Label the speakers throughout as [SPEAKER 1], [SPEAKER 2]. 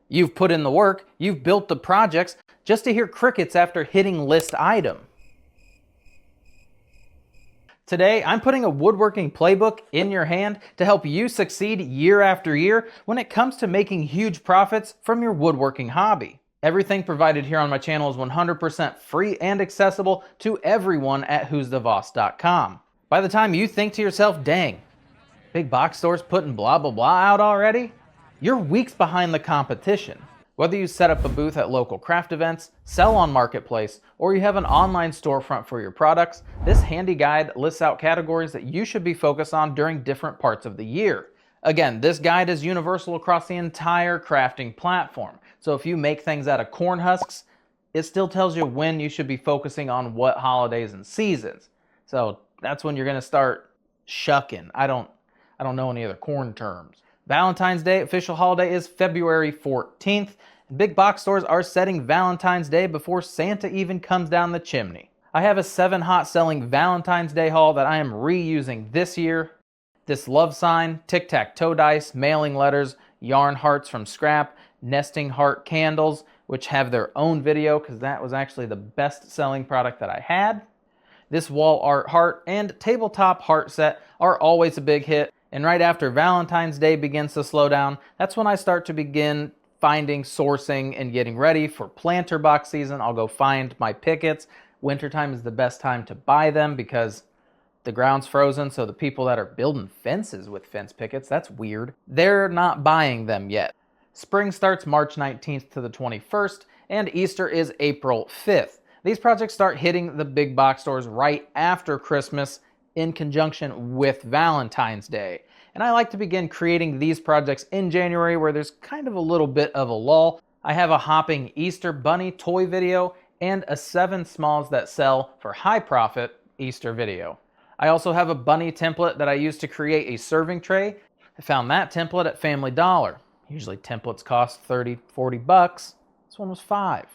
[SPEAKER 1] You've put in the work, you've built the projects, just to hear crickets after hitting list item. Today, I'm putting a woodworking playbook in your hand to help you succeed year after year when it comes to making huge profits from your woodworking hobby. Everything provided here on my channel is 100% free and accessible to everyone at whosthevoss.com. By the time you think to yourself, dang, big box stores putting blah blah blah out already, you're weeks behind the competition. Whether you set up a booth at local craft events, sell on Marketplace, or you have an online storefront for your products, this handy guide lists out categories that you should be focused on during different parts of the year. Again, this guide is universal across the entire crafting platform. So if you make things out of corn husks, it still tells you when you should be focusing on what holidays and seasons. So that's when you're going to start shucking. I don't know any other corn terms. Valentine's Day official holiday is February 14th. Big box stores are setting Valentine's Day before Santa even comes down the chimney. I have a 7 hot selling Valentine's Day haul that I am reusing this year. This love sign, tic-tac-toe dice, mailing letters, yarn hearts from scrap, nesting heart candles, which have their own video because that was actually the best selling product that I had. This wall art heart and tabletop heart set are always a big hit. And right after Valentine's Day begins to slow down, that's when I start to begin finding, sourcing, and getting ready for planter box season. I'll go find my pickets. Wintertime is the best time to buy them because the ground's frozen, so the people that are building fences with fence pickets, that's weird, they're not buying them yet. Spring starts March 19th to the 21st, and Easter is April 5th. These projects start hitting the big box stores right after Christmas in conjunction with Valentine's Day. And I like to begin creating these projects in January where there's kind of a little bit of a lull. I have a hopping Easter bunny toy video and a 7 smalls that sell for high profit Easter video. I also have a bunny template that I use to create a serving tray. I found that template at Family Dollar. Usually templates cost 30, 40 bucks. This one was 5.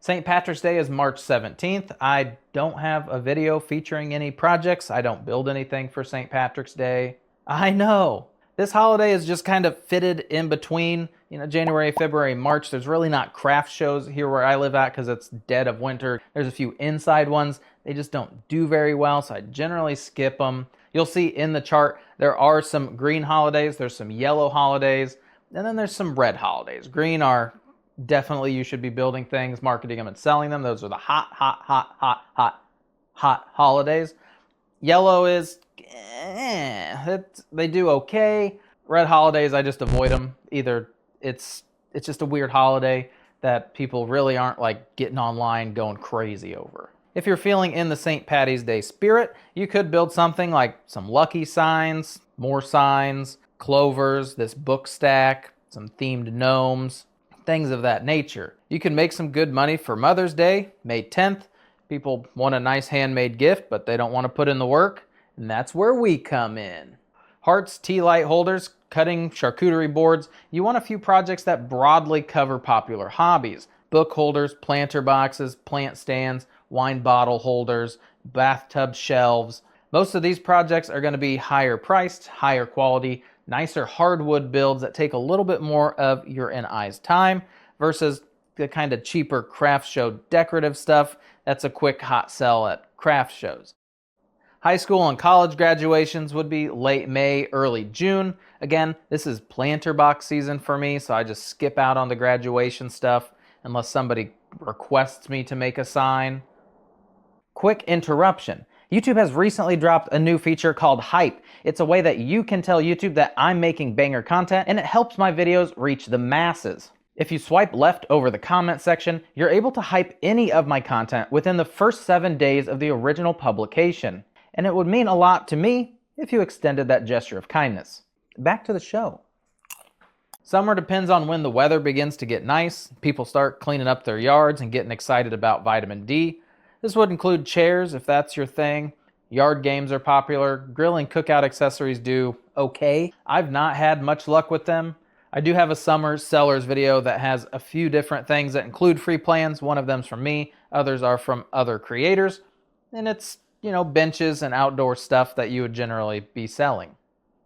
[SPEAKER 1] St. Patrick's Day is March 17th. I don't have a video featuring any projects. I don't build anything for St. Patrick's Day. I know. This holiday is just kind of fitted in between, January, February, March. There's really not craft shows here where I live at because it's dead of winter. There's a few inside ones. They just don't do very well, so I generally skip them. You'll see in the chart there are some green holidays, there's some yellow holidays, and then there's some red holidays. Green are definitely you should be building things, marketing them, and selling them. Those are the hot holidays. Yellow is, they do okay. Red holidays, I just avoid them. Either it's just a weird holiday that people really aren't like getting online going crazy over. If you're feeling in the St. Patty's Day spirit, you could build something like some lucky signs, more signs, clovers, this book stack, some themed gnomes, things of that nature. You can make some good money for Mother's Day, May 10th. People want a nice handmade gift, but they don't want to put in the work, and that's where we come in. Hearts, tea light holders, cutting charcuterie boards. You want a few projects that broadly cover popular hobbies. Book holders, planter boxes, plant stands, wine bottle holders, bathtub shelves. Most of these projects are going to be higher priced, higher quality, nicer hardwood builds that take a little bit more of your and I's time versus the kind of cheaper craft show decorative stuff that's a quick hot sell at craft shows. High school and college graduations would be late May, early June. Again, this is planter box season for me, so I just skip out on the graduation stuff unless somebody requests me to make a sign. Quick interruption. YouTube has recently dropped a new feature called Hype. It's a way that you can tell YouTube that I'm making banger content, and it helps my videos reach the masses. If you swipe left over the comment section, you're able to hype any of my content within the first 7 days of the original publication. And it would mean a lot to me if you extended that gesture of kindness. Back to the show. Summer depends on when the weather begins to get nice. People start cleaning up their yards and getting excited about vitamin D. This would include chairs if that's your thing. Yard games are popular. Grill and cookout accessories do okay. I've not had much luck with them. I do have a summer sellers video that has a few different things that include free plans. One of them's from me. Others are from other creators. And it's, benches and outdoor stuff that you would generally be selling.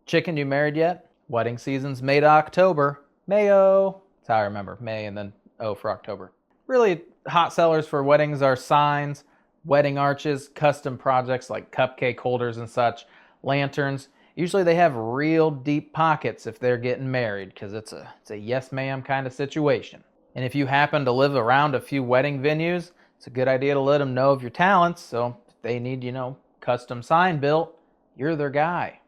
[SPEAKER 1] Chicken, you married yet? Wedding season's May to October. Mayo. That's how I remember. May and then O for October. Really hot sellers for weddings are signs, wedding arches, custom projects like cupcake holders and such, lanterns. Usually they have real deep pockets if they're getting married, because it's a yes ma'am kind of situation. And if you happen to live around a few wedding venues, it's a good idea to let them know of your talents, so if they need, custom sign built, you're their guy.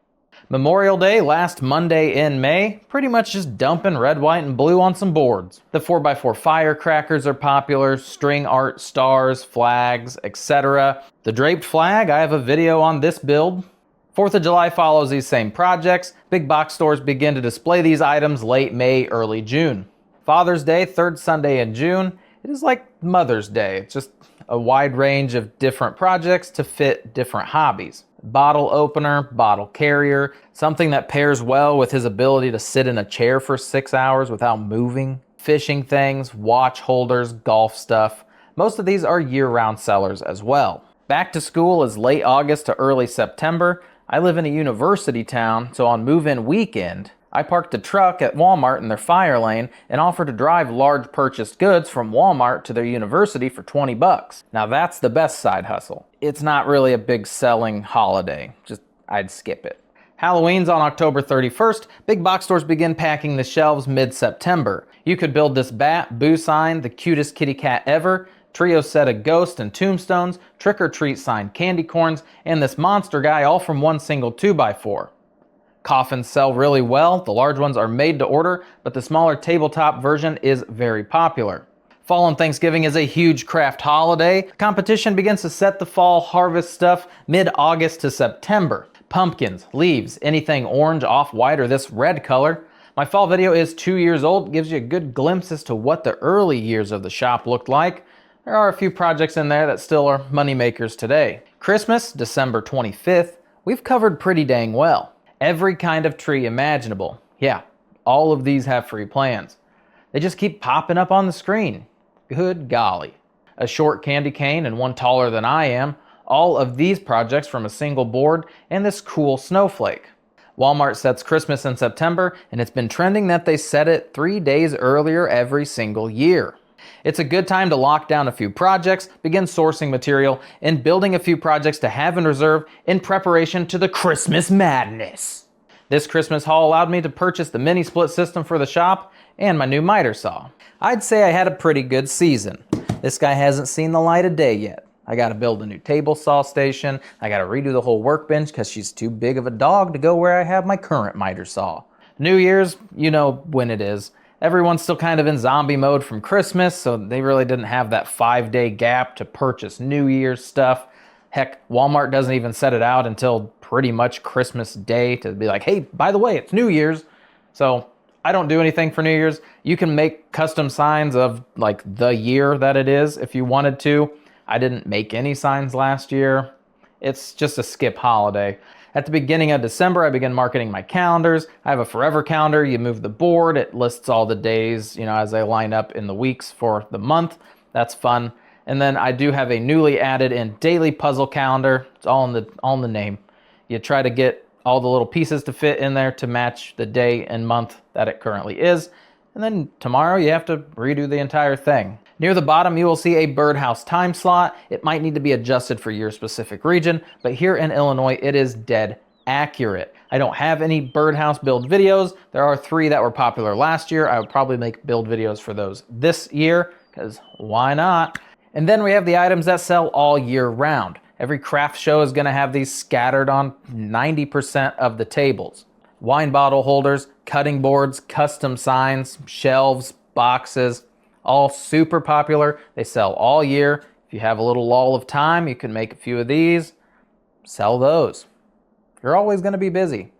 [SPEAKER 1] Memorial Day, last Monday in May, pretty much just dumping red, white, and blue on some boards. The 4x4 firecrackers are popular, string art stars, flags, etc. The Draped Flag, I have a video on this build. 4th of July follows these same projects. Big box stores begin to display these items late May, early June. Father's Day, 3rd Sunday in June. It is like Mother's Day. It's just a wide range of different projects to fit different hobbies. Bottle opener, bottle carrier, something that pairs well with his ability to sit in a chair for 6 hours without moving. Fishing things, watch holders, golf stuff. Most of these are year-round sellers as well. Back to school is late August to early September. I live in a university town, so on move-in weekend, I parked a truck at Walmart in their fire lane and offered to drive large purchased goods from Walmart to their university for $20. Now that's the best side hustle. It's not really a big selling holiday, just I'd skip it. Halloween's on October 31st. Big box stores begin packing the shelves mid-September. You could build this bat, boo sign, the cutest kitty cat ever, trio set of ghosts and tombstones, trick-or-treat sign candy corns, and this monster guy all from one single 2x4. Coffins sell really well. The large ones are made to order, but the smaller tabletop version is very popular. Fall and Thanksgiving is a huge craft holiday. Competition begins to set the fall harvest stuff mid-August to September. Pumpkins, leaves, anything orange, off-white, or this red color. My fall video is 2 years old, gives you a good glimpse as to what the early years of the shop looked like. There are a few projects in there that still are money makers today. Christmas, December 25th, we've covered pretty dang well. Every kind of tree imaginable. Yeah, all of these have free plans. They just keep popping up on the screen. Good golly. A short candy cane and one taller than I am. All of these projects from a single board, and this cool snowflake. Walmart sets Christmas in September, and it's been trending that they set it 3 days earlier every single year. It's a good time to lock down a few projects, begin sourcing material, and building a few projects to have in reserve in preparation to the Christmas madness. This Christmas haul allowed me to purchase the mini split system for the shop and my new miter saw. I'd say I had a pretty good season. This guy hasn't seen the light of day yet. I gotta build a new table saw station. I gotta redo the whole workbench because she's too big of a dog to go where I have my current miter saw. New Year's, you know when it is. Everyone's still kind of in zombie mode from Christmas, so they really didn't have that 5-day gap to purchase New Year's stuff. Heck, Walmart doesn't even set it out until pretty much Christmas Day to be like, hey, by the way, it's New Year's. So I don't do anything for New Year's. You can make custom signs of like the year that it is if you wanted to. I didn't make any signs last year. It's just a skip holiday. At the beginning of December, I begin marketing my calendars. I have a forever calendar. You move the board. It lists all the days, as they line up in the weeks for the month. That's fun. And then I do have a newly added in daily puzzle calendar. It's all in the name. You try to get all the little pieces to fit in there to match the day and month that it currently is. And then tomorrow you have to redo the entire thing. Near the bottom, you will see a birdhouse time slot. It might need to be adjusted for your specific region, but here in Illinois, it is dead accurate. I don't have any birdhouse build videos. There are 3 that were popular last year. I would probably make build videos for those this year, because why not? And then we have the items that sell all year round. Every craft show is gonna have these scattered on 90% of the tables. Wine bottle holders, cutting boards, custom signs, shelves, boxes, all super popular. They sell all year. If you have a little lull of time, you can make a few of these, sell those. You're always going to be busy.